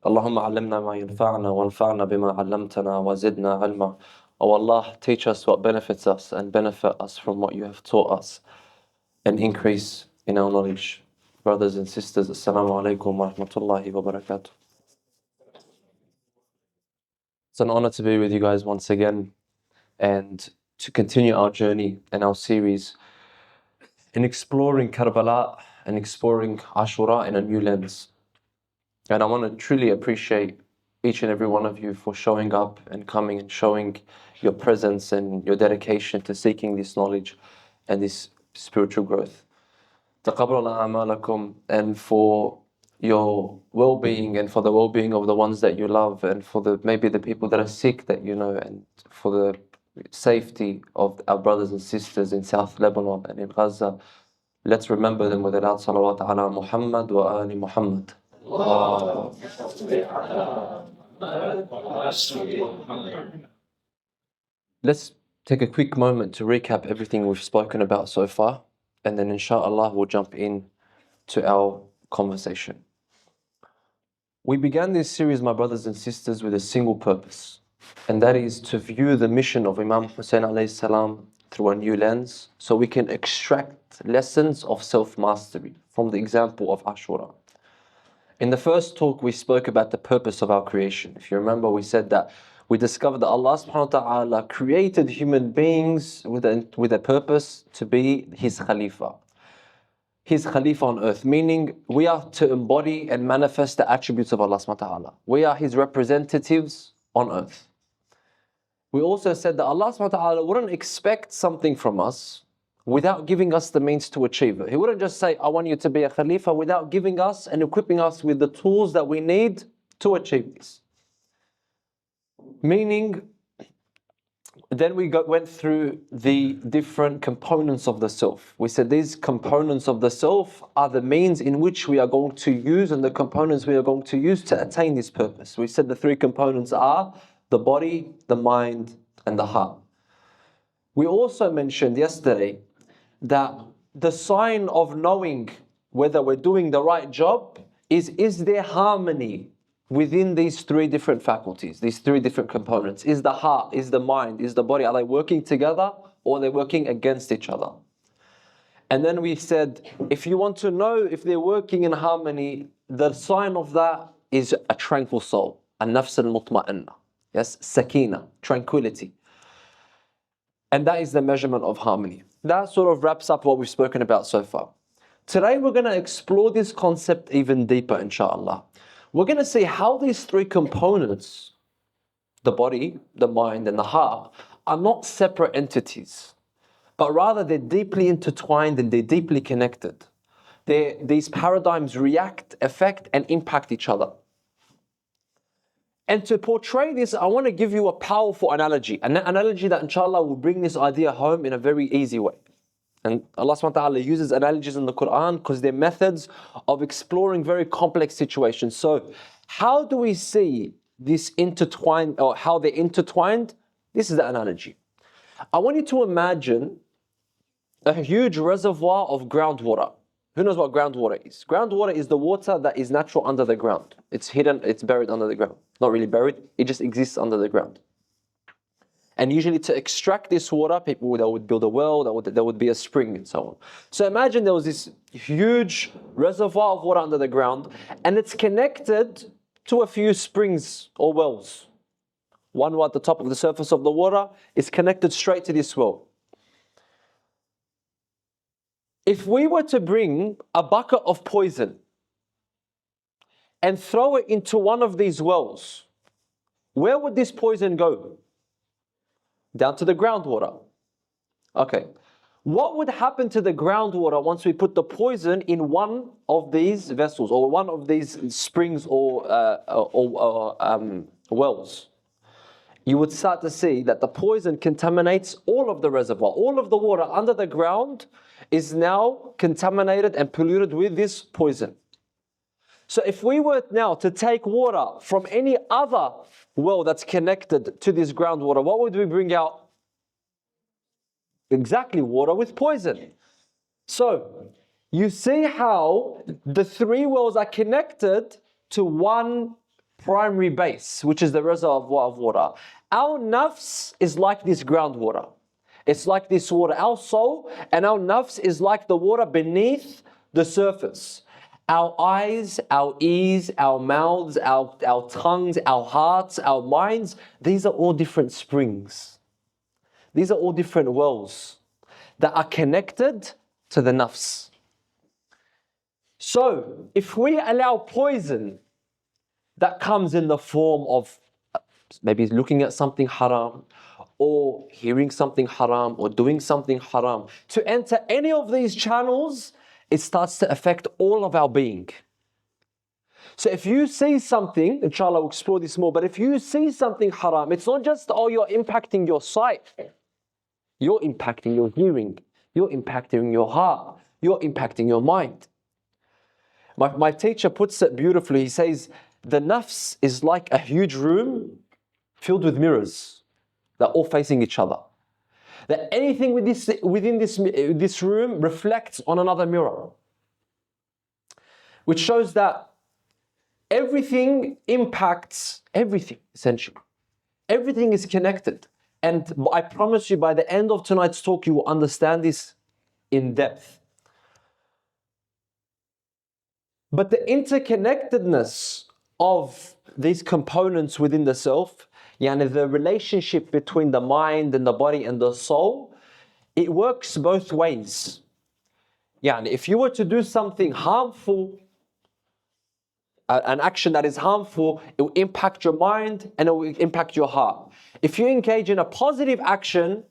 اللهم علمنا ما ينفعنا وانفعنا بما علمتنا وزدنا علما. Oh Allah, teach us what benefits us and benefit us from what you have taught us and increase in our knowledge. Brothers and sisters, Assalamu alaikum wa rahmatullahi wa barakatuh. It's an honor to be with you guys once again and to continue our journey and our series in exploring Karbala and exploring Ashura in a new lens. And I want to truly appreciate each and every one of you for showing up and coming and showing your presence and your dedication to seeking this knowledge and this spiritual growth. Taqabbal a'malakum, and for your well-being and for the well-being of the ones that you love and for maybe the people that are sick that you know, and for the safety of our brothers and sisters in South Lebanon and in Gaza. Let's remember them with a loud salawat ala Muhammad wa ali Muhammad. Let's take a quick moment to recap everything we've spoken about so far, and then inshallah we'll jump in to our conversation. We began this series, my brothers and sisters, with a single purpose, and that is to view the mission of Imam Hussain alayhi salam through a new lens, so we can extract lessons of self-mastery from the example of Ashura. In the first talk, we spoke about the purpose of our creation. If you remember, we said that we discovered that Allah subhanahu wa ta'ala created human beings with a purpose to be His Khalifa. His Khalifa on earth, meaning we are to embody and manifest the attributes of Allah subhanahu wa ta'ala. We are His representatives on earth. We also said that Allah subhanahu wa ta'ala wouldn't expect something from us without giving us the means to achieve it. He wouldn't just say, I want you to be a Khalifa, without giving us and equipping us with the tools that we need to achieve this. Meaning, then we went through the different components of the self. We said these components of the self are the means in which we are going to use and the components we are going to use to attain this purpose. We said the three components are the body, the mind, and the heart. We also mentioned yesterday that the sign of knowing whether we're doing the right job is there harmony within these three different faculties, these three different components? Is the heart, is the mind, is the body, are they working together or are they working against each other? And then we said, if you want to know if they're working in harmony, the sign of that is a tranquil soul, a nafs al-mutma'inna. Yes, sakina, tranquility. And that is the measurement of harmony. That sort of wraps up what we've spoken about so far. Today we're going to explore this concept even deeper, inshallah. We're going to see how these three components, the body, the mind, and the heart, are not separate entities, but rather they're deeply intertwined and they're deeply connected. These paradigms react, affect, and impact each other. And to portray this, I want to give you a powerful analogy, an analogy that inshallah will bring this idea home in a very easy way. And Allah subhanahu wa ta'ala uses analogies in the Quran because they're methods of exploring very complex situations. So how do we see this intertwined, or how they're intertwined? This is the analogy. I want you to imagine a huge reservoir of groundwater. Who knows what groundwater is? Groundwater is the water that is natural under the ground. It's hidden, it's buried under the ground. Not really buried, it just exists under the ground. And usually to extract this water, people would build a well, there would be a spring and so on. So imagine there was this huge reservoir of water under the ground and it's connected to a few springs or wells. One at the top of the surface of the water is connected straight to this well. If we were to bring a bucket of poison and throw it into one of these wells, where would this poison go? Down to the groundwater. Okay. What would happen to the groundwater once we put the poison in one of these vessels or one of these springs or wells? You would start to see that the poison contaminates all of the reservoir. All of the water under the ground is now contaminated and polluted with this poison. So if we were now to take water from any other well that's connected to this groundwater, what would we bring out? Exactly, water with poison. So you see how the three wells are connected to one primary base, which is the reservoir of water. Our nafs is like this groundwater. It's like this water. Our soul and our nafs is like the water beneath the surface. Our eyes, our ears, our mouths, our tongues, our hearts, our minds, these are all different springs. These are all different wells that are connected to the nafs. So, if we allow poison that comes in the form of maybe looking at something haram, or hearing something haram, or doing something haram, to enter any of these channels, it starts to affect all of our being. So if you see something, inshallah we'll explore this more, but if you see something haram, it's not just, oh, you're impacting your sight. You're impacting your hearing. You're impacting your heart. You're impacting your mind. My teacher puts it beautifully. He says, the nafs is like a huge room filled with mirrors. They're all facing each other. That anything within this room reflects on another mirror. Which shows that everything impacts everything, essentially. Everything is connected. And I promise you, by the end of tonight's talk, you will understand this in depth. But the interconnectedness of these components within the self, yani the relationship between the mind and the body and the soul, it works both ways. Yani if you were to do something harmful, an action that is harmful, it will impact your mind and it will impact your heart. If you engage in a positive action,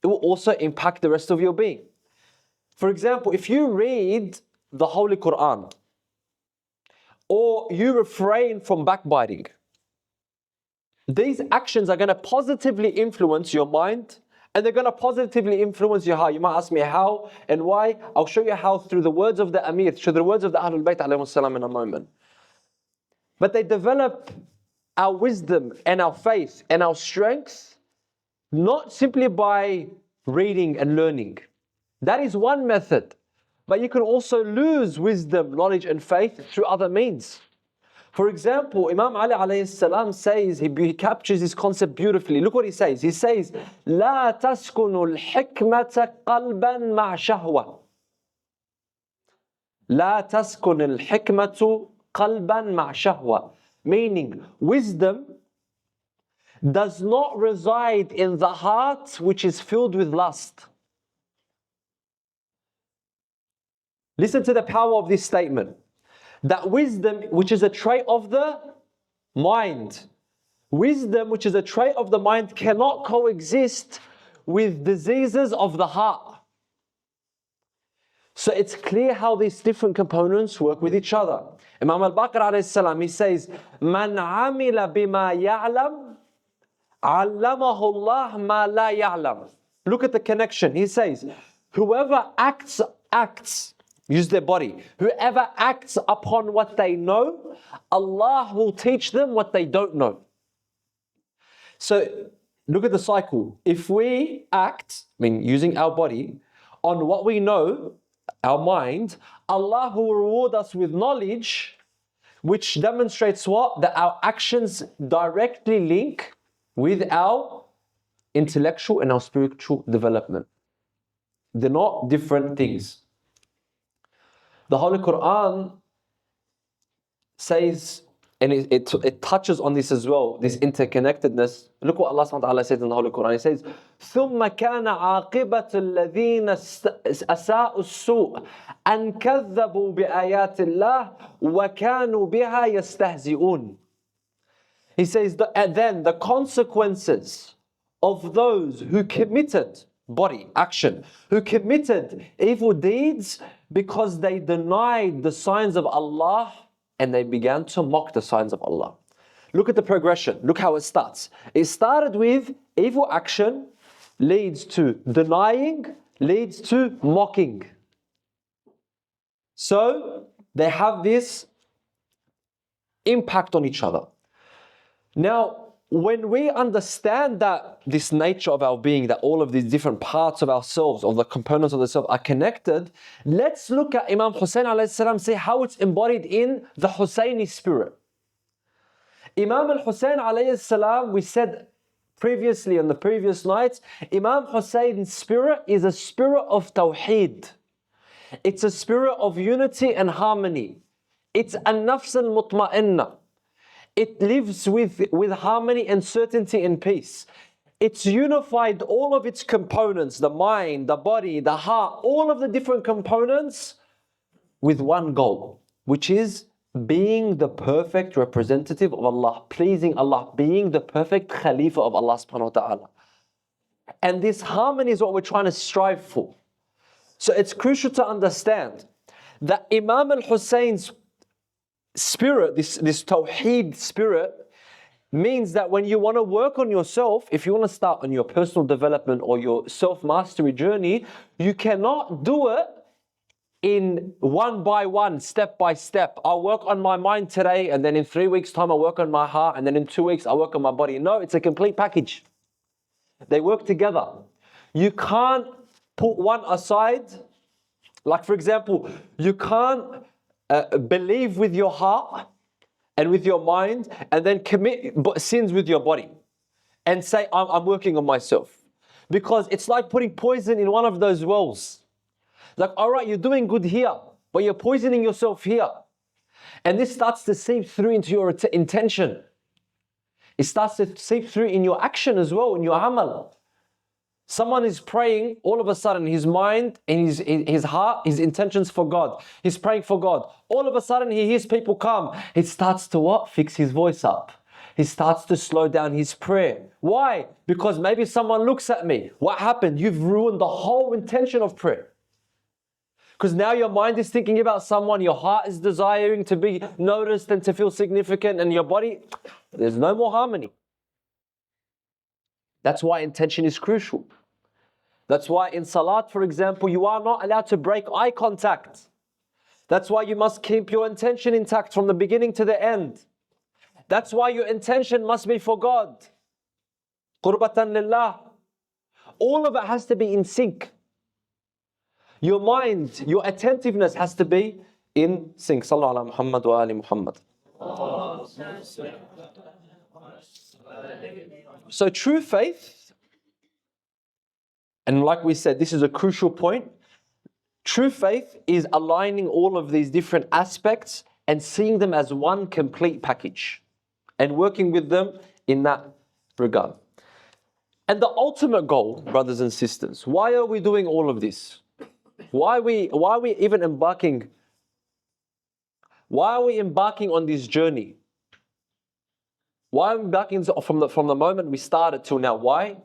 it will also impact the rest of your being. For example, if you read the Holy Quran, or you refrain from backbiting, these actions are going to positively influence your mind and they're going to positively influence your heart. You might ask me how and why. I'll show you how through the words of the Amir, through the words of the Ahlul Bayt alayhi salam in a moment. But they develop our wisdom and our faith and our strength not simply by reading and learning. That is one method. But you can also lose wisdom, knowledge and faith through other means. For example, Imam Ali alayhi salam says, he captures this concept beautifully. Look what he says. He says, لا تسكن الحكمة قلبا مع شهوة. لا تسكن الحكمة قلبا مع شهوة. Meaning, wisdom does not reside in the heart which is filled with lust. Listen to the power of this statement. That wisdom, which is a trait of the mind, wisdom, which is a trait of the mind, cannot coexist with diseases of the heart. So it's clear how these different components work with each other. Imam al-Baqir alayhi salam, he says, "Man amila bima ya'lam, 'allamahu Allah ma la ya'lam." Look at the connection. He says, whoever acts, use their body. Whoever acts upon what they know, Allah will teach them what they don't know. So look at the cycle. If we act, using our body, on what we know, our mind, Allah will reward us with knowledge, which demonstrates what? That our actions directly link with our intellectual and our spiritual development. They're not different things. The Holy Quran says, and it touches on this as well, this interconnectedness. Look what Allah subhanahu wa ta'ala says in the Holy Quran. He says, ثُمَّ كَانَ عَاقِبَةُ الَّذِينَ أَسَاءُوا السُّوءَ أَنْ كَذَّبُوا بِآيَاتِ اللَّهِ وَكَانُوا بِهَا يَسْتَهْزِئُونَ. He says, and then the consequences of those who committed body, action, who committed evil deeds because they denied the signs of Allah and they began to mock the signs of Allah. Look at the progression. Look how it starts. It started with evil action, leads to denying, leads to mocking. So they have this impact on each other. Now, when we understand that this nature of our being, that all of these different parts of ourselves, or the components of the self are connected, let's look at Imam Hussain alayhi salam, say how it's embodied in the Hussaini spirit. Imam Hussain alayhi salam, we said previously on the previous nights, Imam Hussein's spirit is a spirit of tawheed. It's a spirit of unity and harmony. It's an-nafs al-mutma'inna. It lives with harmony and certainty and peace. It's unified all of its components, the mind, the body, the heart, all of the different components with one goal, which is being the perfect representative of Allah, pleasing Allah, being the perfect Khalifa of Allah subhanahu wa ta'ala. And this harmony is what we're trying to strive for. So it's crucial to understand that Imam al-Hussein's spirit, this Tawheed spirit, means that when you want to work on yourself, if you want to start on your personal development or your self-mastery journey, you cannot do it in one by one, step by step. I'll work on my mind today, and then in 3 weeks' time I'll work on my heart, and then in 2 weeks I'll work on my body. No, it's a complete package. They work together. You can't put one aside. Like for example, you can't believe with your heart and with your mind and then commit sins with your body and say, I'm working on myself. Because it's like putting poison in one of those wells. Like, all right, you're doing good here, but you're poisoning yourself here. And this starts to seep through into your intention. It starts to seep through in your action as well, in your amal. Someone is praying, all of a sudden his mind and his heart, his intentions for God. He's praying for God. All of a sudden he hears people come. He starts to what? Fix his voice up. He starts to slow down his prayer. Why? Because maybe someone looks at me. What happened? You've ruined the whole intention of prayer. Because now your mind is thinking about someone, your heart is desiring to be noticed and to feel significant, and your body, there's no more harmony. That's why intention is crucial. That's why in salat, for example, you are not allowed to break eye contact. That's why you must keep your intention intact from the beginning to the end. That's why your intention must be for God. Qurbatan lillah. All of it has to be in sync. Your mind, your attentiveness has to be in sync. Sallallahu ala Muhammad wa ali Muhammad. So true faith, and like we said, this is a crucial point. True faith is aligning all of these different aspects and seeing them as one complete package and working with them in that regard. And the ultimate goal, brothers and sisters, why are we doing all of this? Why are we even embarking? Why are we embarking on this journey? Why are we embarking from the moment we started till now? Why?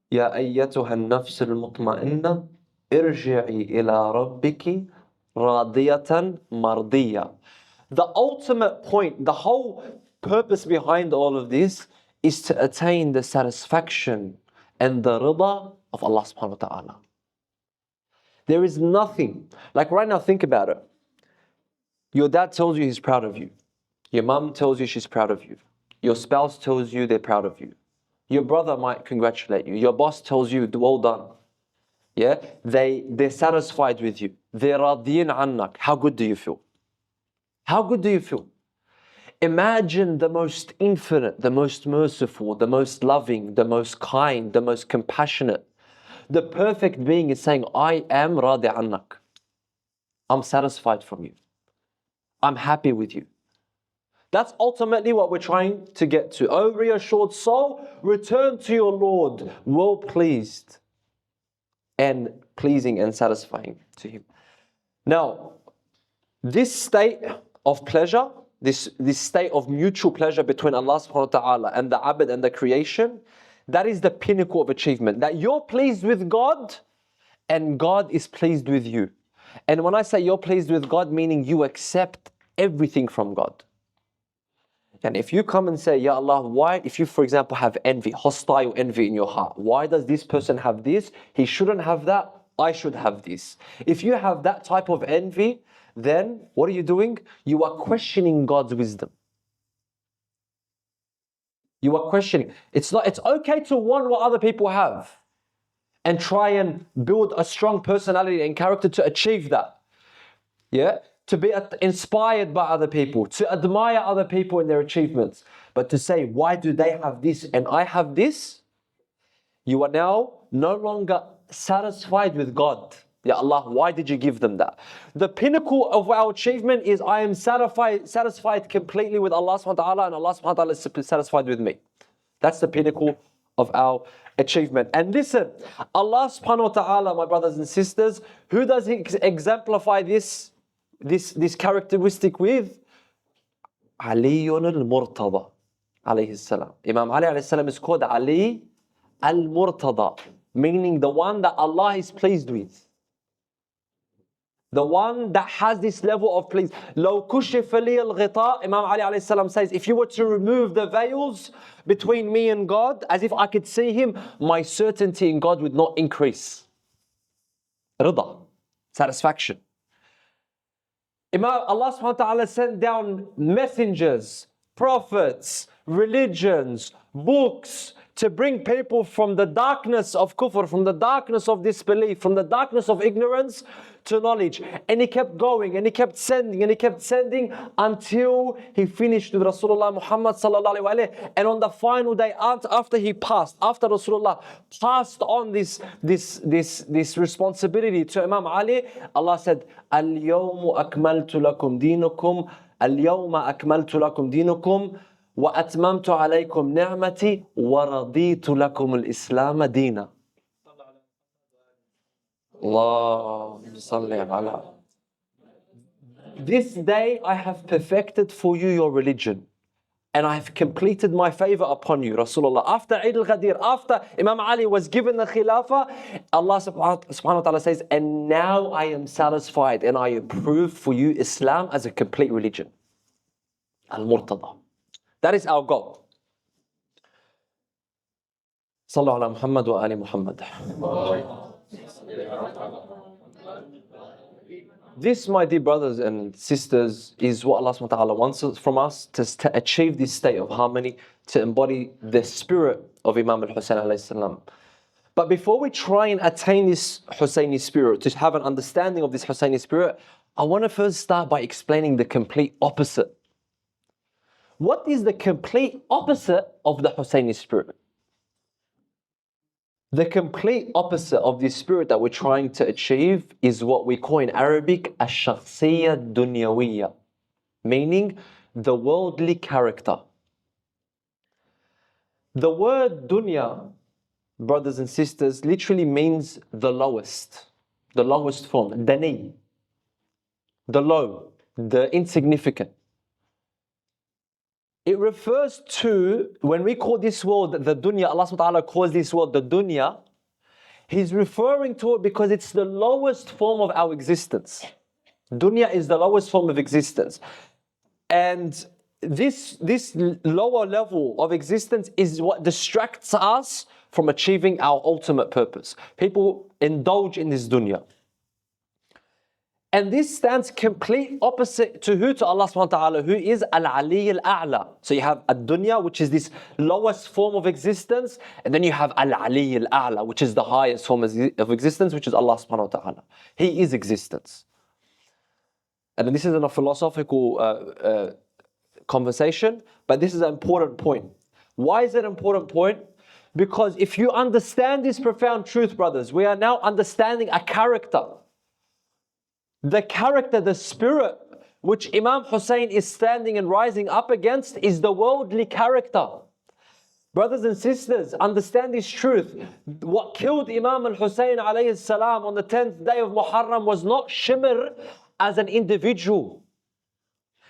Ya ayyatuha an-nafs al-mutma'inna irji'i ila rabbiki radiyatan mardiya. The ultimate point, the whole purpose behind all of this is to attain the satisfaction and the rida of Allah subhanahu wa ta'ala. There is nothing, like right now, think about it. Your dad tells you he's proud of you. Your mum tells you she's proud of you. Your spouse tells you they're proud of you. Your brother might congratulate you. Your boss tells you, well done. Yeah, they're satisfied with you. They're radiyyin annak. How good do you feel? How good do you feel? Imagine the most infinite, the most merciful, the most loving, the most kind, the most compassionate. The perfect being is saying, I am radi annak. I'm satisfied from you. I'm happy with you. That's ultimately what we're trying to get to. O reassured soul, return to your Lord, well pleased and pleasing and satisfying to Him. Now, this state of pleasure, this state of mutual pleasure between Allah subhanahu wa ta'ala and the abd and the creation, that is the pinnacle of achievement. That you're pleased with God and God is pleased with you. And when I say you're pleased with God, meaning you accept everything from God. And if you come and say, Ya Allah, why, if you, for example, have envy, hostile envy in your heart, why does this person have this? He shouldn't have that. I should have this. If you have that type of envy, then what are you doing? You are questioning God's wisdom. You are questioning. It's okay to want what other people have and try and build a strong personality and character to achieve that. Yeah? to be inspired by other people, to admire other people and their achievements. But to say, why do they have this and I have this? You are now no longer satisfied with God. Ya Allah, why did you give them that? The pinnacle of our achievement is I am satisfied completely with Allah subhanahu wa ta'ala, and Allah subhanahu wa ta'ala is satisfied with me. That's the pinnacle of our achievement. And listen, Allah subhanahu wa ta'ala, my brothers and sisters, who does He exemplify this characteristic with? Aliyun al-Murtada alayhi salam. Imam Ali alayhi salam is called Ali al-Murtada, meaning the one that Allah is pleased with. The one that has this level of please. لو كشف لي الغطاء, Imam Ali alayhi salam says, if you were to remove the veils between me and God, as if I could see Him, my certainty in God would not increase. Rida, satisfaction. Allah subhanahu wa ta'ala sent down messengers, prophets, religions, books, to bring people from the darkness of kufr, from the darkness of disbelief, from the darkness of ignorance to knowledge. And He kept going, and He kept sending, and He kept sending until He finished with Rasulullah Muhammad sallallahu alaihi wasallam. And on the final day, after He passed, after Rasulullah passed on this responsibility to Imam Ali, Allah said, "Al-yawmu akmaltu lakum dinukum, al-yawma akmaltu lakum dinukum, وَأَتْمَمْتُ عَلَيْكُمْ نِعْمَتِي وَرَضِيتُ لَكُمُ الْإِسْلَامَ دِينًا." Allahumma salli ala. This day I have perfected for you your religion, and I have completed my favor upon you, Rasulullah. After Eid al-Ghadir, after Imam Ali was given the Khilafah, Allah subhanahu wa ta'ala says, and now I am satisfied and I approve for you Islam as a complete religion. Al-Murtada. That is our goal. Sallu ala Muhammad wa ali Muhammad. This, my dear brothers and sisters, is what Allah subhanahu wa ta'ala wants from us, to achieve this state of harmony, to embody the spirit of Imam Hussain alayhi salam. But before we try and attain this Hussaini spirit, to have an understanding of this Hussaini spirit, I want to first start by explaining the complete opposite. What is the complete opposite of the Hussaini spirit? The complete opposite of this spirit that we're trying to achieve is what we call in Arabic ash-shakhsiyya dunyawiyya, meaning the worldly character. The word dunya, brothers and sisters, literally means the lowest form, dani, the low, the insignificant. It refers to, when we call this world the dunya, Allah subhanahu wa ta'ala calls this world the dunya, He's referring to it because it's the lowest form of our existence. Dunya is the lowest form of existence. And this lower level of existence is what distracts us from achieving our ultimate purpose. People indulge in this dunya. And this stands complete opposite to who? To Allah subhanahu wa ta'ala, who is Al-Ali Al-A'la. So you have Ad-Dunya, which is this lowest form of existence, and then you have Al-Ali Al-A'la, which is the highest form of existence, which is Allah subhanahu wa ta'ala. He is existence. And this isn't a philosophical conversation, but this is an important point. Why is it an important point? Because if you understand this profound truth, brothers, we are now understanding a character. The character, the spirit which Imam Hussain is standing and rising up against is the worldly character. Brothers and sisters, understand this truth. What killed Imam al-Hussain alayhi salam on the 10th day of Muharram was not Shimr as an individual.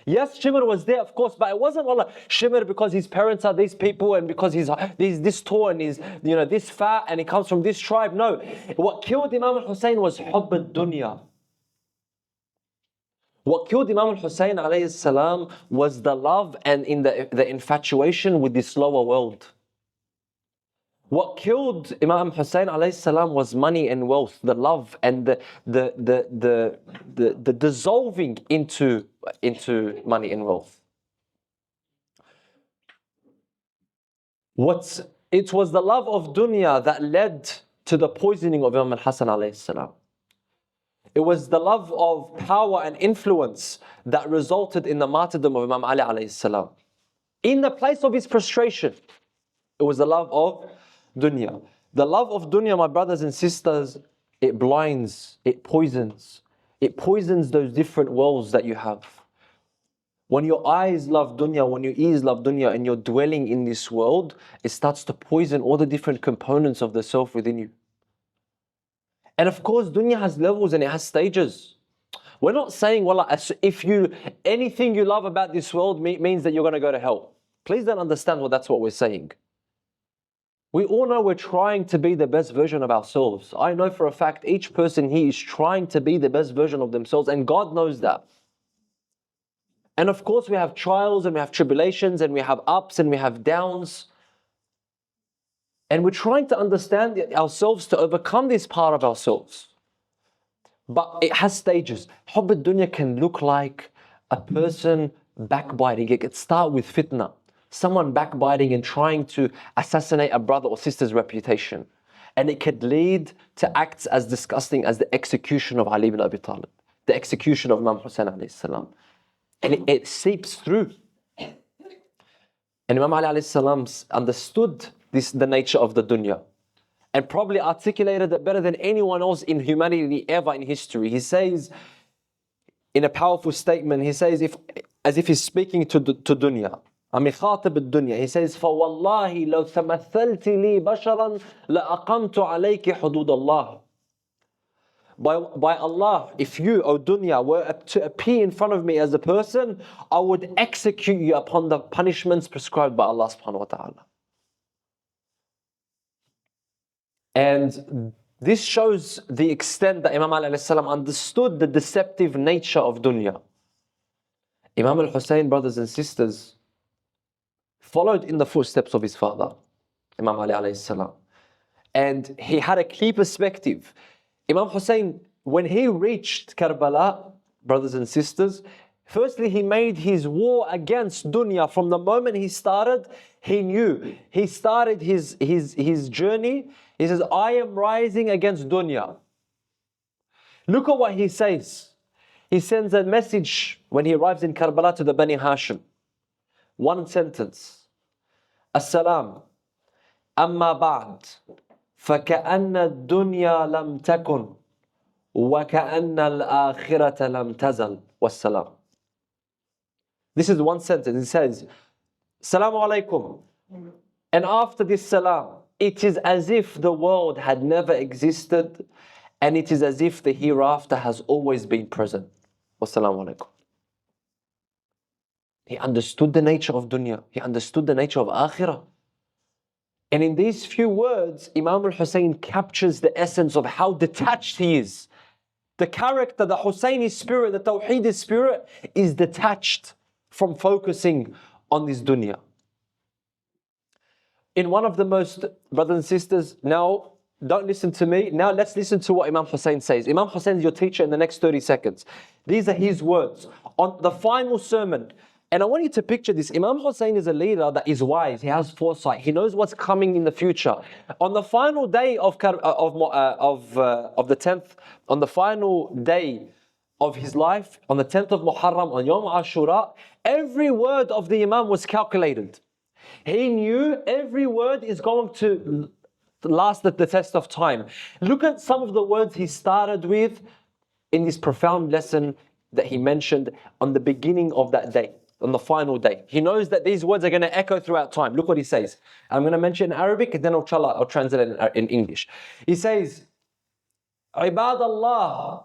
Yes, Shimr was there, of course, but it wasn't Shimr because his parents are these people and because he's this tall and he's this fat and he comes from this tribe. No, what killed Imam al-Hussain was Hubb al-Dunya. What killed Imam Hussain alayhi salam was the love and the infatuation with this lower world. What killed Imam Hussain alayhi salam was money and wealth, the love and the dissolving into money and wealth. It was the love of dunya that led to the poisoning of Imam al-Hasan alayhi salam. It was the love of power and influence that resulted in the martyrdom of Imam Ali alayhi salam. In the place of his frustration, it was the love of dunya. The love of dunya, my brothers and sisters, it blinds, it poisons. It poisons those different worlds that you have. When your eyes love dunya, when your ears love dunya, and you're dwelling in this world, it starts to poison all the different components of the self within you. And of course, dunya has levels and it has stages. We're not saying, well, if anything you love about this world means that you're going to go to hell. Please don't understand that's what we're saying. We all know we're trying to be the best version of ourselves. I know for a fact each person here is trying to be the best version of themselves, and God knows that. And of course we have trials and we have tribulations and we have ups and we have downs. And we're trying to understand ourselves to overcome this part of ourselves. But it has stages. Hubb al-dunya can look like a person backbiting. It can start with fitna. Someone backbiting and trying to assassinate a brother or sister's reputation. And it could lead to acts as disgusting as the execution of Ali ibn Abi Talib, the execution of Imam Hussain alayhi salam. And it seeps through. And Imam Ali alayhi salam understood the nature of the dunya and probably articulated it better than anyone else in humanity ever in history. He says, in a powerful statement, he says, as if he's speaking to dunya, خاطب الدنيا. He says, فَوَاللَّهِ لَوْ تَمَثَّلْتِ لِي بَشَرًا لَأَقَمْتُ عَلَيْكِ حُدُودَ اللَّهِ. By Allah, if you, O dunya, were to appear in front of me as a person, I would execute you upon the punishments prescribed by Allah subhanahu wa ta'ala. And this shows the extent that Imam Ali alayhi salam understood the deceptive nature of dunya. Imam Hussain, brothers and sisters, followed in the footsteps of his father, Imam Ali alayhi salam. And he had a clear perspective. Imam Hussain, when he reached Karbala, brothers and sisters, firstly he made his war against dunya. From the moment he started, he knew. He started his journey. He says, I am rising against dunya. Look at what he says. He sends a message when he arrives in Karbala to the Bani Hashim. One sentence. As-salam. Amma ba'd. فَكَأَنَّ الدُّنْيَا لَمْ تَكُنْ وَكَأَنَّ الْآخِرَةَ لَمْ تَزَلْ وَالسَّلَامُ. This is one sentence. It says, Salaamu alaykum. And after this salam, it is as if the world had never existed, and it is as if the hereafter has always been present. Wassalamu alaykum. He understood the nature of dunya. He understood the nature of akhirah. And in these few words, Imam al-Hussain captures the essence of how detached he is. The character, the Hussaini spirit, the Tawheedi spirit is detached from focusing on this dunya. In one of the most, brothers and sisters, now don't listen to me. Now let's listen to what Imam Hussain says. Imam Hussain is your teacher in the next 30 seconds. These are his words on the final sermon. And I want you to picture this. Imam Hussain is a leader that is wise. He has foresight. He knows what's coming in the future. On the final day of the 10th, on the final day of his life, on the 10th of Muharram, on Yawm Ashura, every word of the Imam was calculated. He knew every word is going to last the test of time. Look at some of the words he started with in this profound lesson that he mentioned on the beginning of that day. On the final day. He knows that these words are going to echo throughout time. Look what he says. I'm going to mention in Arabic and then inshallah I'll translate it in English. He says, عباد الله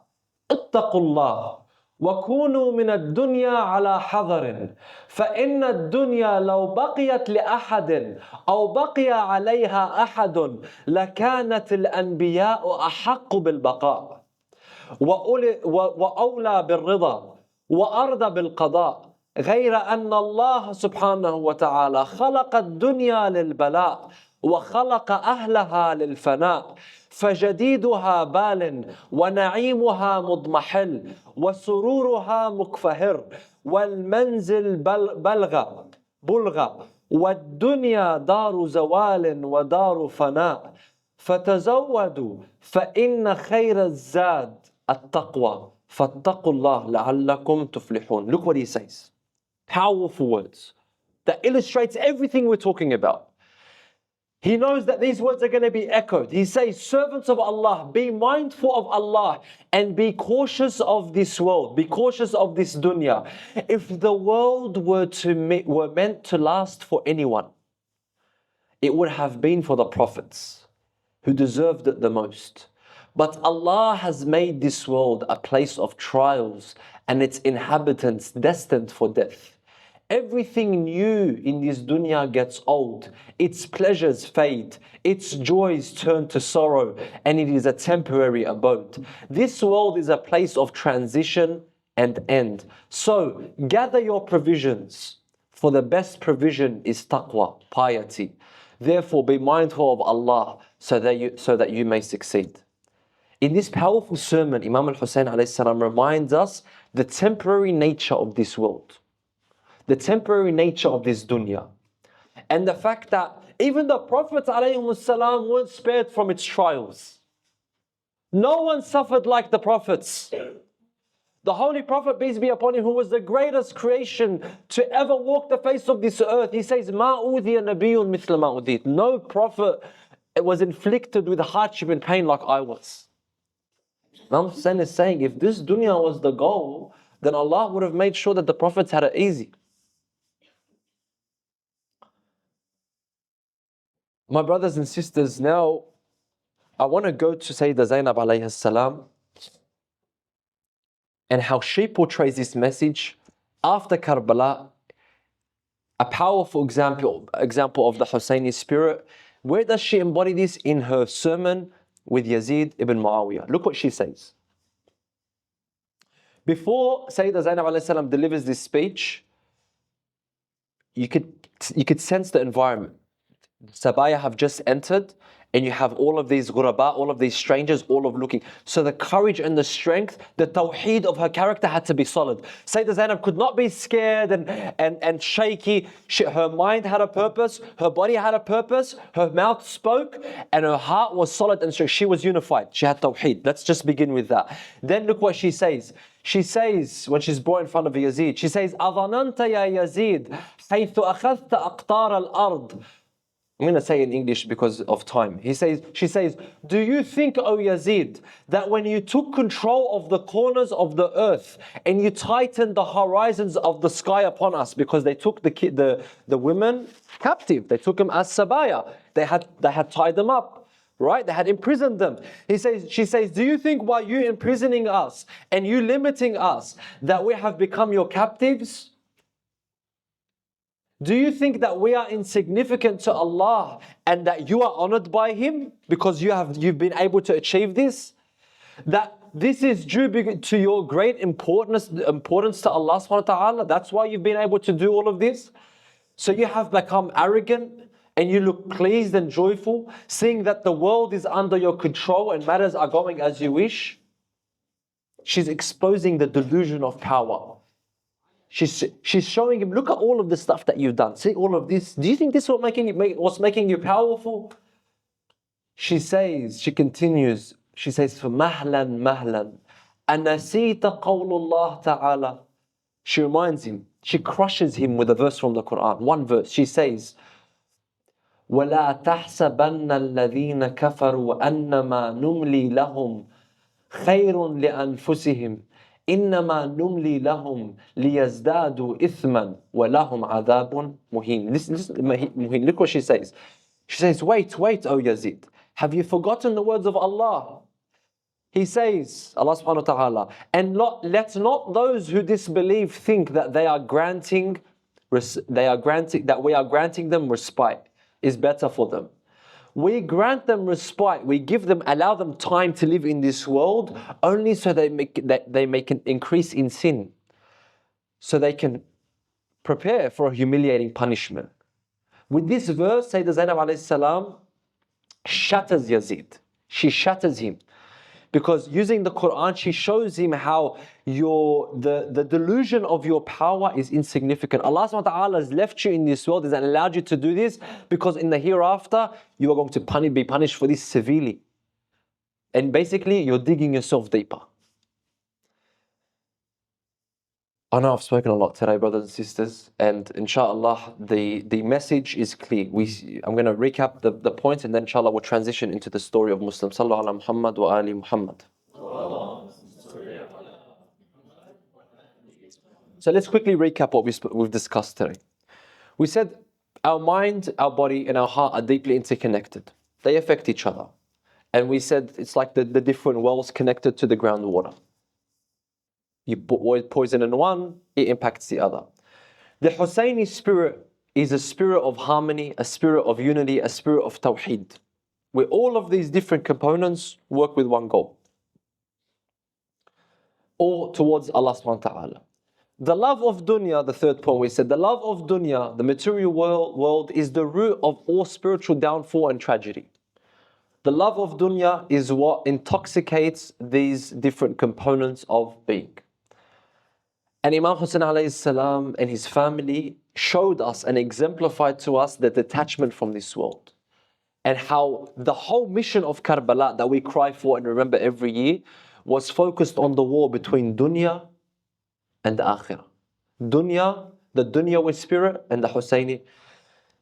اتقوا الله وكونوا من الدنيا على حذر فإن الدنيا لو بقيت لأحد أو بقي عليها أحد لكانت الأنبياء أحق بالبقاء وأولى بالرضا وأرضى بالقضاء غير أن الله سبحانه وتعالى خلق الدنيا للبلاء وخلق أهلها للفناء فجديدها بال ونعيمها مضمحل وسرورها مكفهر والمنزل بلغ والدنيا دار زوال ودار فناء فتزودوا فإن خير الزاد التقوى فاتقوا الله لعلكم تفلحون. Look what he says. Powerful words that illustrates everything we're talking about. He knows that these words are going to be echoed. He says, servants of Allah, be mindful of Allah and be cautious of this world. Be cautious of this dunya. If the world were meant to last for anyone, it would have been for the prophets who deserved it the most. But Allah has made this world a place of trials and its inhabitants destined for death. Everything new in this dunya gets old, its pleasures fade, its joys turn to sorrow, and it is a temporary abode. This world is a place of transition and end. So gather your provisions, for the best provision is taqwa, piety. Therefore be mindful of Allah so that you may succeed. In this powerful sermon, Imam Hussain reminds us the temporary nature of this world. The temporary nature of this dunya. And the fact that even the Prophets ﷺ weren't spared from its trials. No one suffered like the Prophets. The Holy Prophet, peace be upon him, who was the greatest creation to ever walk the face of this earth, he says, مَا أُوذِيَ نَبِيٌّ مِثْلَ مَا أُوذِيتُ. No prophet was inflicted with hardship and pain like I was. Imam Hussain is saying, if this dunya was the goal, then Allah would have made sure that the Prophets had it easy. My brothers and sisters, now I want to go to Sayyidah Zainab alayhi salam and how she portrays this message after Karbala, a powerful example of the Hussaini spirit. Where does she embody this? In her sermon with Yazid ibn Muawiyah. Look what she says. Before Sayyidah Zainab alayhi salam delivers this speech, you could sense the environment. Sabaya have just entered, and you have all of these ghuraba, all of these strangers, all of looking. So the courage and the strength, the tawheed of her character had to be solid. Sayyidah Zainab could not be scared and shaky. Her mind had a purpose, her body had a purpose, her mouth spoke, and her heart was solid and strong. She was unified. She had tawheed. Let's just begin with that. Then look what she says. She says, when she's brought in front of Yazid, she says, أَظَنَنْتَ يَا يَزِيد حَيْثُ أَخَذْتَ أَقْطَارَ الْأَرْضِ. I'm going to say in English because of time. She says, do you think, O Yazid, that when you took control of the corners of the earth and you tightened the horizons of the sky upon us, because they took the women captive, they took them as sabaya, they had tied them up, right? They had imprisoned them. She says, do you think while you imprisoning us and you limiting us that we have become your captives? Do you think that we are insignificant to Allah and that you are honored by Him because you've been able to achieve this? That this is due to your great importance to Allah subhanahu wa ta'ala. That's why you've been able to do all of this. So you have become arrogant and you look pleased and joyful, seeing that the world is under your control and matters are going as you wish. She's exposing the delusion of power. She's showing him, look at all of the stuff that you've done. See all of this. Do you think this was making you powerful? She continues, فَمَهْلًا مَهْلًا أَنَسِيتَ قَوْلُ اللَّهِ تَعَالَى. She reminds him, she crushes him with a verse from the Quran. One verse. She says, وَلَا تَحْسَبَنَّ الَّذِينَ كَفَرُوا أَنَّمَا نُمْلِي لَهُمْ خَيْرٌ لِأَنفُسِهِمْ إِنَّمَا نُمْلِي لَهُمْ لِيَزْدَادُوا إِثْمًا وَلَهُمْ عَذَابٌ مُهِينٌ. Listen, look what she says. She says, wait, O Yazid. Have you forgotten the words of Allah? He says, Allah subhanahu wa ta'ala, and let not those who disbelieve think that we are granting them respite is better for them. We grant them respite, we allow them time to live in this world only so they make an increase in sin, so they can prepare for a humiliating punishment. With this verse, Sayyidah Zainab alayhi salam shatters Yazid. She shatters him. Because using the Quran, she shows him how the delusion of your power is insignificant. Allah subhanahu wa ta'ala has left you in this world, has allowed you to do this, because in the hereafter, you are going to be punished for this severely. And basically, you're digging yourself deeper. I know I've spoken a lot today, brothers and sisters, and inshallah, the message is clear. I'm going to recap the points, and then inshallah we'll transition into the story of Muslims. Sallu ala Muhammad wa ali Muhammad. So let's quickly recap what we've discussed today. We said our mind, our body, and our heart are deeply interconnected. They affect each other. And we said it's like the different wells connected to the groundwater. You put poison in one, it impacts the other. The Hussaini spirit is a spirit of harmony, a spirit of unity, a spirit of tawheed, where all of these different components work with one goal, all towards Allah subhanahu wa ta'ala. The love of dunya, the third point we said, the love of dunya, the material world is the root of all spiritual downfall and tragedy. The love of dunya is what intoxicates these different components of being. And Imam Hussain alayhi salam and his family showed us and exemplified to us the detachment from this world. And how the whole mission of Karbala that we cry for and remember every year was focused on the war between dunya and the akhirah. Dunya, the dunyawi spirit, and the Hussaini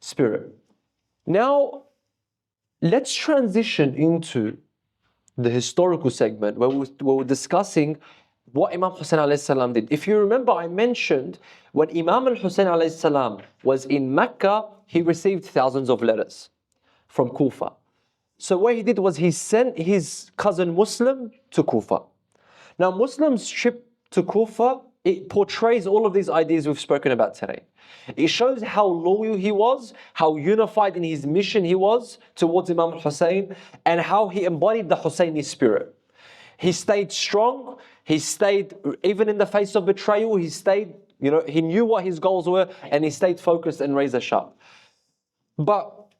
spirit. Now, let's transition into the historical segment where we're discussing what Imam Hussain alayhi salam did. If you remember, I mentioned when Imam al-Hussain alayhi salam was in Mecca, he received thousands of letters from Kufa. So what he did was he sent his cousin Muslim to Kufa. Now Muslim's trip to Kufa, it portrays all of these ideas we've spoken about today. It shows how loyal he was, how unified in his mission he was towards Imam al-Hussain, and how he embodied the Hussaini spirit. He stayed strong, he stayed, even in the face of betrayal, he stayed, he knew what his goals were, and he stayed focused and razor sharp. But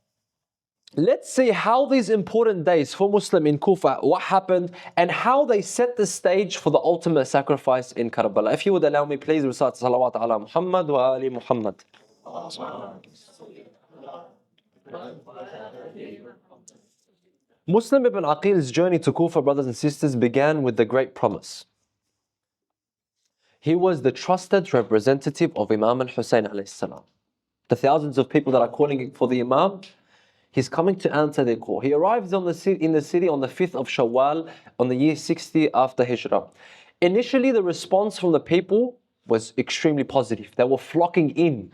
let's see how these important days for Muslim in Kufa, what happened, and how they set the stage for the ultimate sacrifice in Karbala. If you would allow me, please recite salawat ala Muhammad wa ali Muhammad. Muslim ibn Aqil's journey to Kufa, brothers and sisters, began with the great promise. He was the trusted representative of Imam Hussain alayhi salam. The thousands of people that are calling for the Imam, he's coming to answer their call. He arrives in the city on the 5th of Shawwal on the year 60 after Hijrah. Initially, the response from the people was extremely positive. They were flocking in.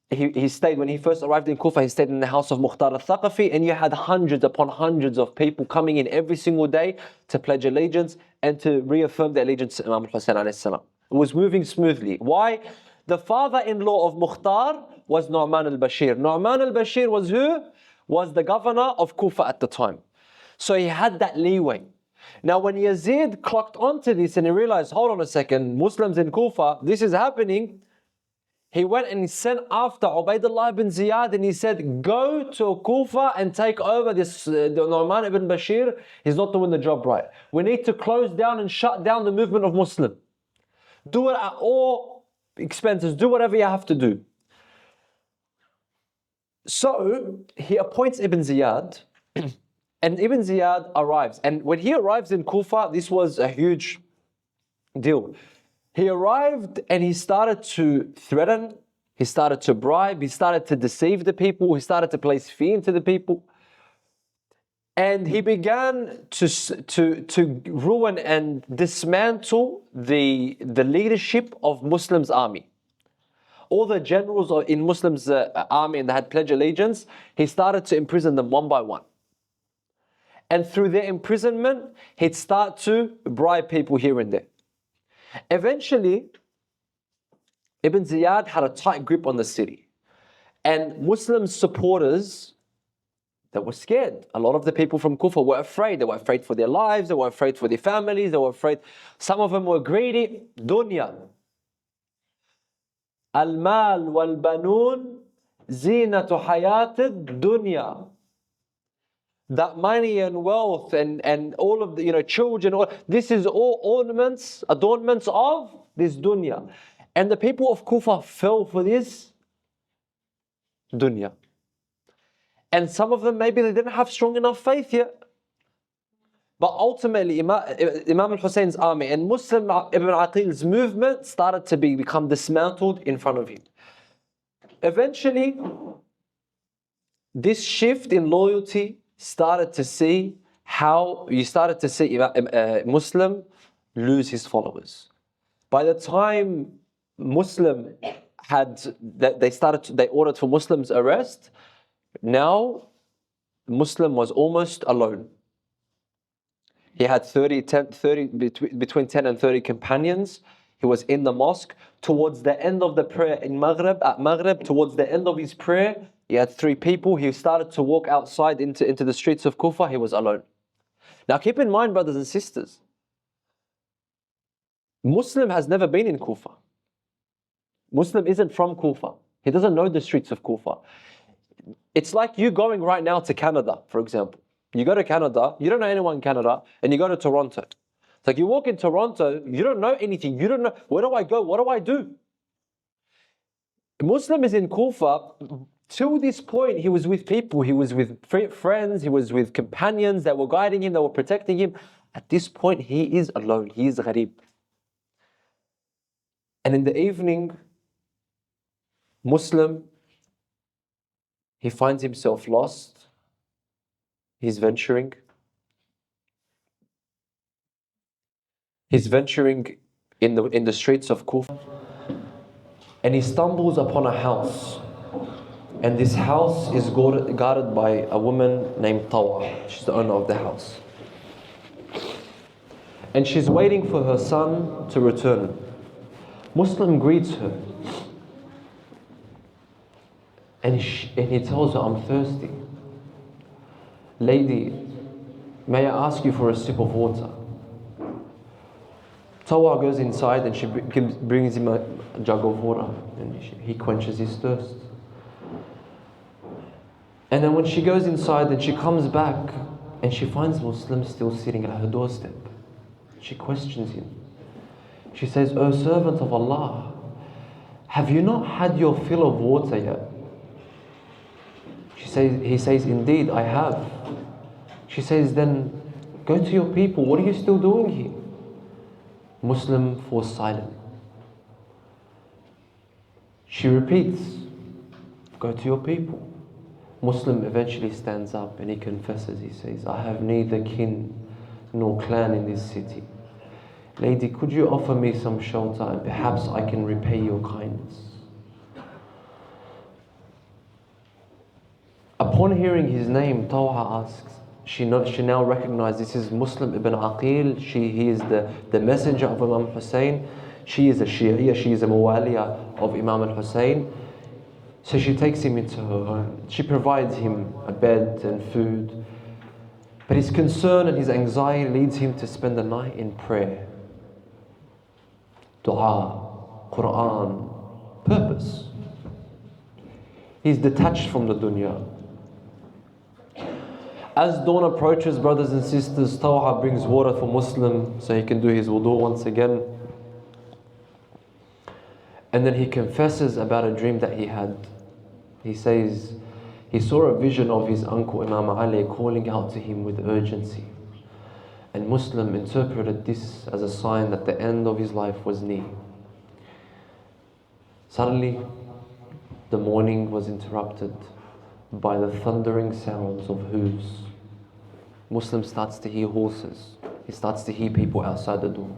He stayed, when he first arrived in Kufa, he stayed in the house of Mukhtar al-Thaqafi, and you had hundreds upon hundreds of people coming in every single day to pledge allegiance and to reaffirm their allegiance to Imam Hussain alayhi salam. It was moving smoothly. Why? The father-in-law of Mukhtar was Nu'man al-Bashir. Nu'man al-Bashir was who? Was the governor of Kufa at the time. So he had that leeway. Now when Yazid clocked onto this and he realized, hold on a second, Muslims in Kufa, this is happening, he went and he sent after Ubaidullah ibn Ziyad and he said, go to Kufa and take over this Nu'man ibn Bashir. He's not doing the job right. We need to close down and shut down the movement of Muslim. Do it at all expenses. Do whatever you have to do. So he appoints Ibn Ziyad, and Ibn Ziyad arrives. And when he arrives in Kufa, this was a huge deal. He arrived and he started to threaten, he started to bribe, he started to deceive the people, he started to place fear into the people. And he began to ruin and dismantle the leadership of Muslims' army. All the generals in Muslims' army and they had pledged allegiance, he started to imprison them one by one. And through their imprisonment, he'd start to bribe people here and there. Eventually, Ibn Ziyad had a tight grip on the city. And Muslim supporters, they were scared. A lot of the people from Kufa were afraid. They were afraid for their lives, they were afraid for their families, they were afraid. Some of them were greedy. Dunya. Al-mal wal-banun zinatu hayatid dunya. That money and wealth and all of the children, this is all ornaments, adornments of this dunya. And the people of Kufa fell for this dunya. And some of them, maybe they didn't have strong enough faith yet. But ultimately, Imam al-Hussein's army and Muslim ibn Aqil's movement started to become dismantled in front of him. Eventually, this shift in loyalty started to see how you started to see Muslim lose his followers. By the time Muslim they ordered for Muslims arrest, now Muslim was almost alone. He had between 10 and 30 companions. He was in the mosque. Towards the end of the prayer at Maghrib, towards the end of his prayer, he had 3 people. He started to walk outside into the streets of Kufa. He was alone. Now keep in mind, brothers and sisters, Muslim has never been in Kufa. Muslim isn't from Kufa. He doesn't know the streets of Kufa. It's like you going right now to Canada, for example. You go to Canada, you don't know anyone in Canada, and you go to Toronto. It's like you walk in Toronto, you don't know anything. You don't know, where do I go? What do I do? Muslim is in Kufa. To this point, he was with people. He was with friends. He was with companions that were guiding him, that were protecting him. At this point, he is alone. He is gharib. And in the evening, Muslim, he finds himself lost. He's venturing. He's venturing in the streets of Kufa. And he stumbles upon a house. And this house is guarded by a woman named Tawa. She's the owner of the house. And she's waiting for her son to return. Muslim greets her. And he tells her, I'm thirsty. Lady, may I ask you for a sip of water? Tawa goes inside and she brings him a jug of water. And he quenches his thirst. And then when she goes inside and she comes back and she finds Muslim still sitting at her doorstep. She questions him. She says, O servant of Allah, have you not had your fill of water yet? He says, indeed, I have. She says, then go to your people. What are you still doing here? Muslim falls silent. She repeats, go to your people. Muslim eventually stands up and he confesses. He says, I have neither kin nor clan in this city. Lady, could you offer me some shelter and perhaps I can repay your kindness? Upon hearing his name, Tawa asks, she now recognizes this is Muslim ibn Aqil. He is the messenger of Imam Hussain. She is a Shia, she is a Muwaliya of Imam al-Hussain. So she takes him into her home. She provides him a bed and food. But his concern and his anxiety leads him to spend the night in prayer. Dua, Quran, purpose. He's detached from the dunya. As dawn approaches, brothers and sisters, Tawa brings water for Muslim so he can do his wudu once again. And then he confesses about a dream that he had. He says he saw a vision of his uncle Imam Ali calling out to him with urgency. And Muslim interpreted this as a sign that the end of his life was near. Suddenly, the morning was interrupted by the thundering sounds of hooves. Muslim starts to hear horses. He starts to hear people outside the door.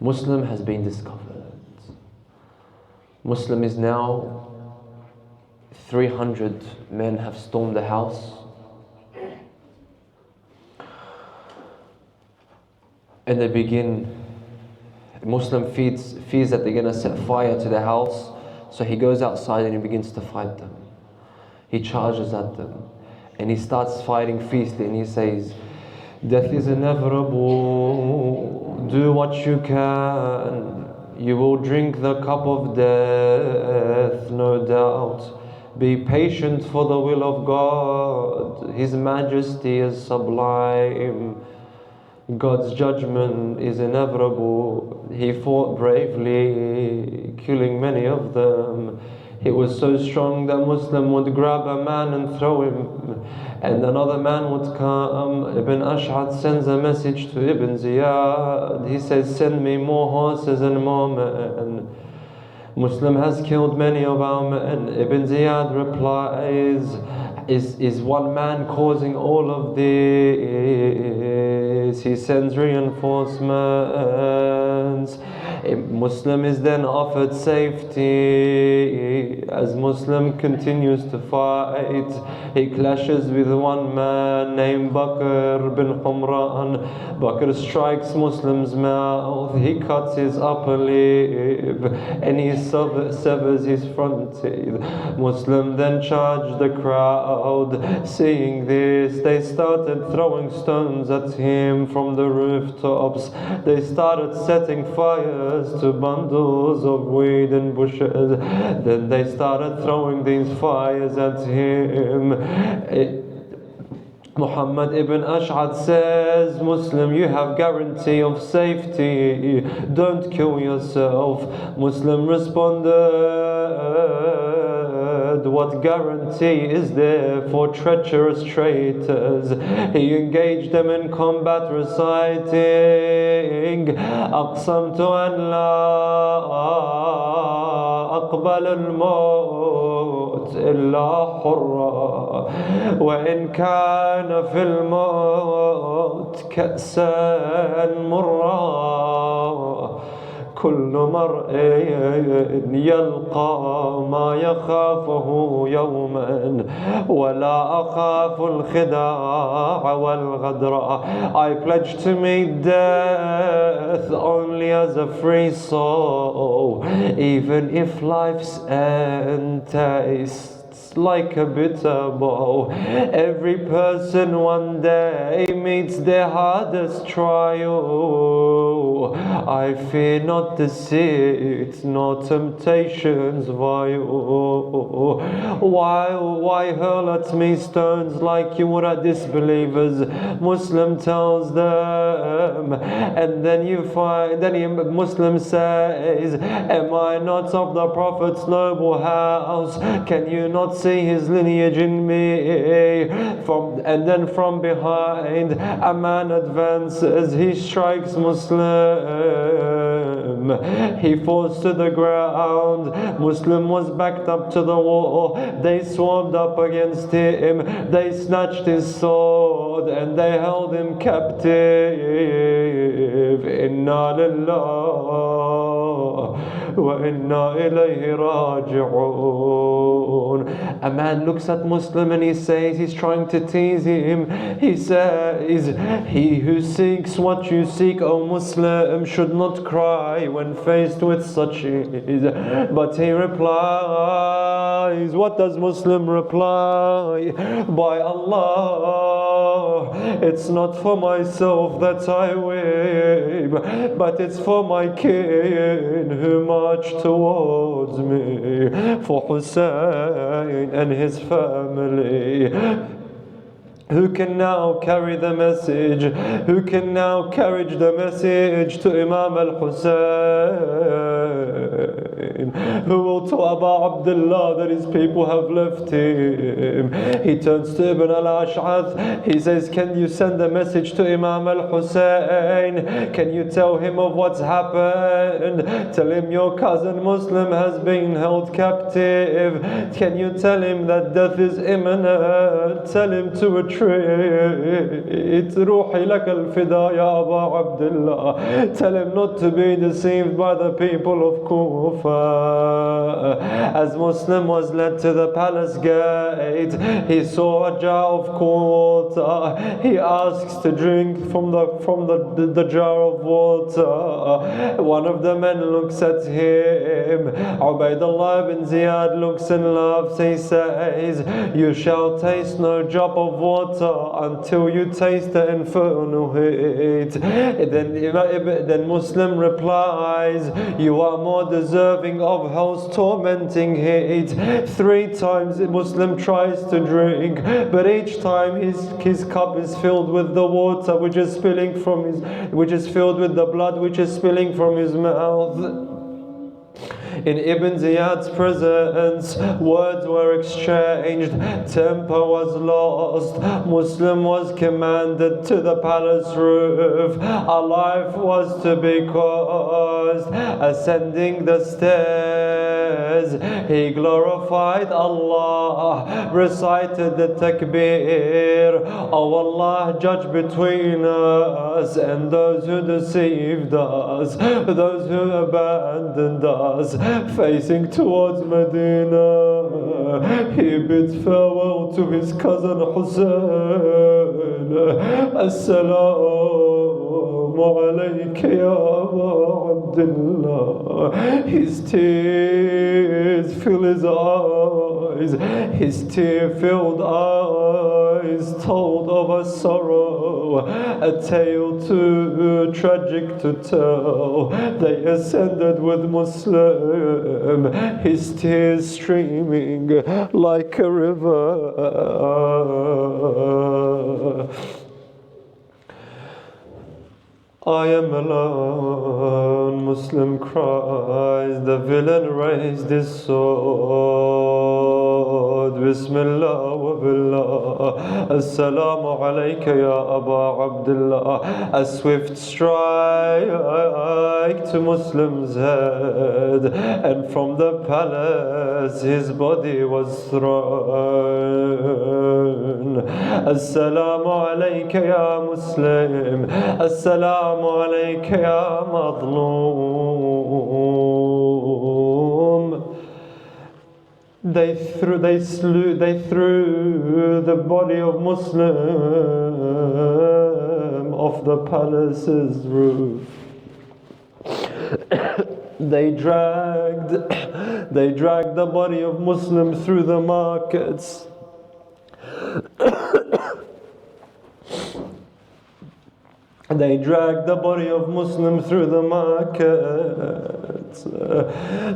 Muslim has been discovered. Muslim is now 300 men have stormed the house. And they begin, Muslim fears that they're going to set fire to the house. So he goes outside and he begins to fight them. He charges at them. And he starts fighting fiercely and he says, death is inevitable. Do what you can. You will drink the cup of death, no doubt. Be patient for the will of God. His majesty is sublime. God's judgment is inevitable. He fought bravely, killing many of them. He was so strong that Muslim would grab a man and throw him, and another man would come. Ibn Ash'ad sends a message to Ibn Ziyad. He says, send me more horses and more men. Muslim has killed many of our men. Ibn Ziyad replies, is one man causing all of this? He sends reinforcements. Muslim is then offered safety. As Muslim continues to fight, he clashes with one man named Bakr bin Humran. Bakr strikes Muslim's mouth. He cuts his upper lip and he severs his front teeth. Muslim then charged the crowd. Seeing this, they started throwing stones at him from the rooftops. They started setting fires to bundles of weed and bushes. Then they started throwing these fires at him. Muhammad ibn Ash'ad says, Muslim, you have guarantee of safety. Don't kill yourself. Muslim responded, what guarantee is there for treacherous traitors? He engaged them in combat, reciting, Aqsamtu an la aqbal al-maut illa hurra wa in kana fil maut ka'san murra. كل مرء يلقى ما يخافه يوما ولا أخاف الخداع والغدر. I pledge to meet death only as a free soul, even if life's end tastes like a bitter bowl. Every person one day meets their hardest trial. I fear not deceit, nor temptations vile. Why hurl at me stones like you would at disbelievers? Muslim tells them, and then Muslim says, am I not of the Prophet's noble house? Can you not see his lineage in me? And then from behind, a man advances. He strikes Muslim. He falls to the ground. Muslim was backed up to the wall. They swarmed up against him. They snatched his sword and they held him captive. Inna lillah wa inna ilayhi raji'un. A man looks at Muslim and he says, he's trying to tease him. He says, he who seeks what you seek, O Muslim, should not cry when faced with such ease. But he replies, what does Muslim reply? By Allah, it's not for myself that I weep, but it's for my kin who march towards me, for Hussain and his family. Who can now carry the message? Who can now carry the message to Imam Hussain? Who will tell Abu Abdullah that his people have left him? He turns to Ibn al-Ash'ath. He says, can you send a message to Imam al-Hussain? Can you tell him of what's happened? Tell him your cousin Muslim has been held captive. Can you tell him that death is imminent? Tell him to retreat. روحي لك الفدا يا أبا عبد الله. Tell him not to be deceived by the people of Kufa. As Muslim was led to the palace gate, he saw a jar of water. He asks to drink from the jar of water. One of the men looks at him. Ubaydullah ibn Ziyad looks and laughs. He says, you shall taste no drop of water until you taste the infernal heat. Then Muslim replies, you are more deserving of hell's tormenting heat. 3 times Muslim tries to drink, but each time his cup is filled with the water which is filled with the blood which is spilling from his mouth. In Ibn Ziyad's presence, words were exchanged, temper was lost. Muslim was commanded to the palace roof. A life was to be caused. Ascending the stairs, he glorified Allah, recited the takbir. Oh Allah, judge between us and those who deceived us, those who abandoned us. Facing towards Medina, he bid farewell to his cousin Hussain. Assalamu alayka ya Aba Abdullah. His tears fill his eyes, his tear-filled eyes told of a sorrow, a tale too tragic to tell. They ascended with Muslim, his tears streaming like a river. I am alone, Muslim cries, the villain raised his sword. Bismillah wa billah, Assalamu alayka ya Aba Abdullah. A swift strike to Muslim's head, and from the palace his body was thrown. Assalamu alayka ya Muslim, Assalamu alayka ya Madloom. They threw the body of Muslim off the palace's roof. They dragged the body of Muslim through the markets. They dragged the body of Muslim through the markets.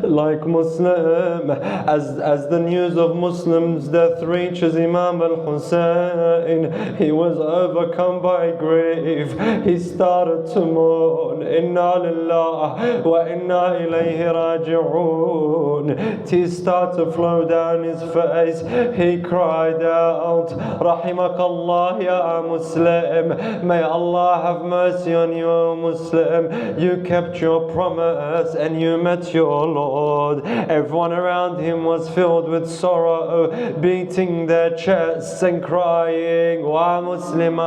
Like Muslim, as the news of Muslim's death reaches Imam Hussain, he was overcome by grief. He started to mourn, Inna lillah wa inna ilayhi raji'un. Tears start to flow down his face. He cried out, Rahimakallah ya Muslim. May Allah have mercy on you, Muslim. You kept your promise and you met your Lord. Everyone around him was filled with sorrow, beating their chests and crying, Wa Muslima.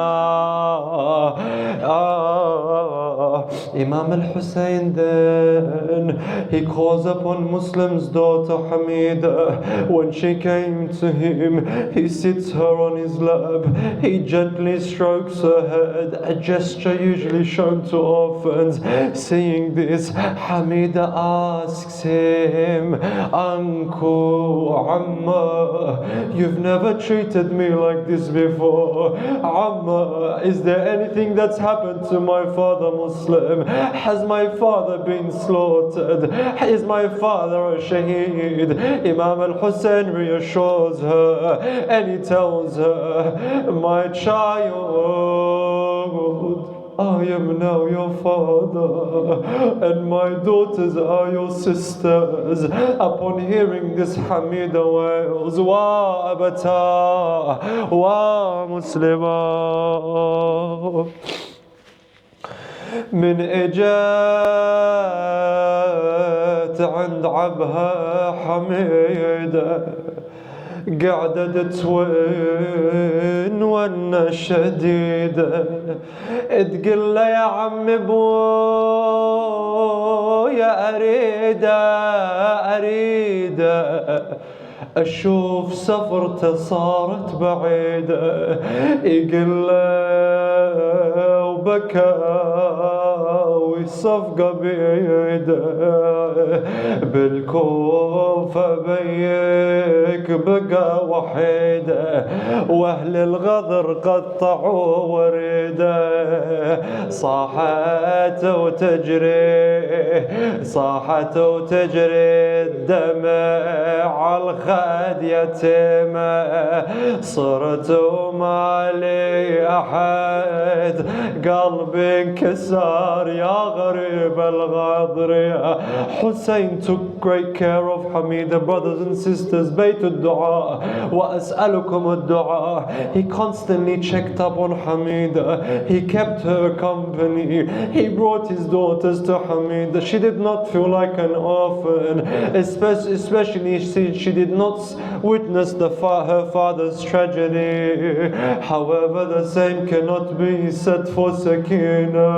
Imam al-Hussain then, he calls upon Muslim's daughter Hamida. When she came to him, he sits her on his lap. He gently strokes her head, a gesture usually shown to orphans. Seeing this, Hamida asks him, Uncle, Amma, you've never treated me like this before. Amma, is there anything that's happened to my father Muslim? Has my father been slaughtered? Is my father a shaheed? Imam al-Hussain reassures her and he tells her, my child, I am now your father, and my daughters are your sisters. Upon hearing this, Hamida wails, Wa abata, wa muslima. من إجت عند عبها حميدة قاعدة تون وانا شديدة تقول له يا عم بويا أريده أشوف سفرته صارت بعيدة يقول له وبكى والصفقة بيده بالكوفة بيك بقى وحيدة وأهل الغدر قطعوا وريده صاحت وتجري الدمع على الخد يتيمة صرت وما لي أحد قلبي انكسر يا غريب الغاضرية. Hussein took great care of Hamida. Brothers and sisters, بيت الدعاء وأسألكم الدعاء. He constantly checked up on Hamida. He kept her company. He brought his daughters to Hamida. She did not feel like an orphan, especially since she did not witness her father's tragedy. However, the same cannot be said for Sakina,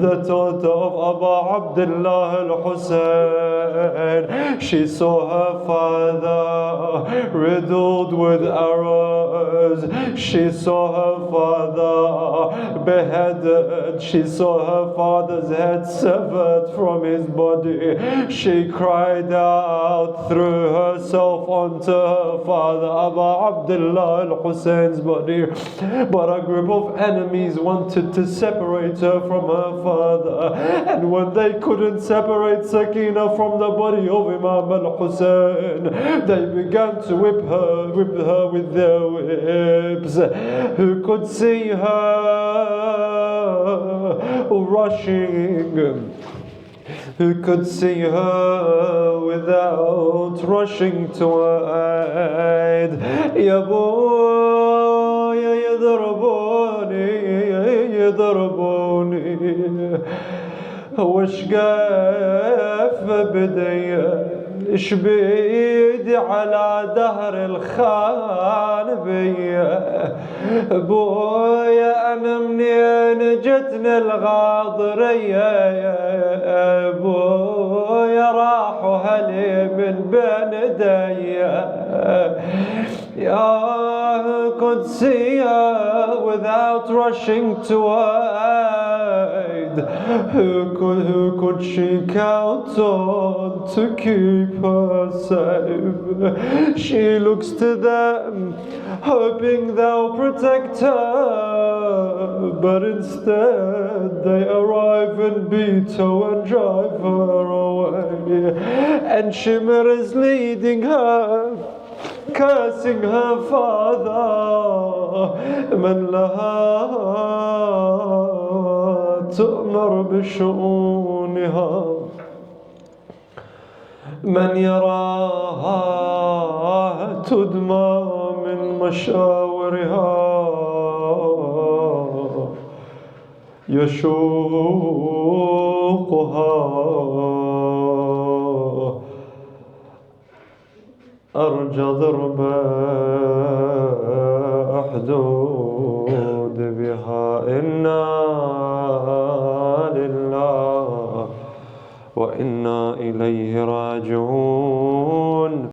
the daughter of Abu Abdullah al-Hussein. She saw her father riddled with arrows. She saw her father beheaded. She saw her father's head severed from his body. She cried out, threw herself onto her father Abu Abdullah al-Hussein's body. But a group of enemies wanted to separate her from her father. And when they couldn't separate Sakina from the body of Imam al-Hussein, they began to whip her with their whips. Who could see her rushing? Who could see her without rushing to her aid? Ya boy, يضربوني وش قاف بدي ايش بيدي على دهر الخان بيا بويا انا منين جتني الغاضرية يا بويا راحوا هلي من بين ايديا يا could see her without rushing to her aid. Who could she count on to keep her safe? She looks to them, hoping they'll protect her, but instead they arrive and beat her and drive her away. And Shimmer is leading her, cursing her father. من لها تؤمر بشؤونها من يراها تدمى من مشاورها يشوقها أرجى ضرب أحدود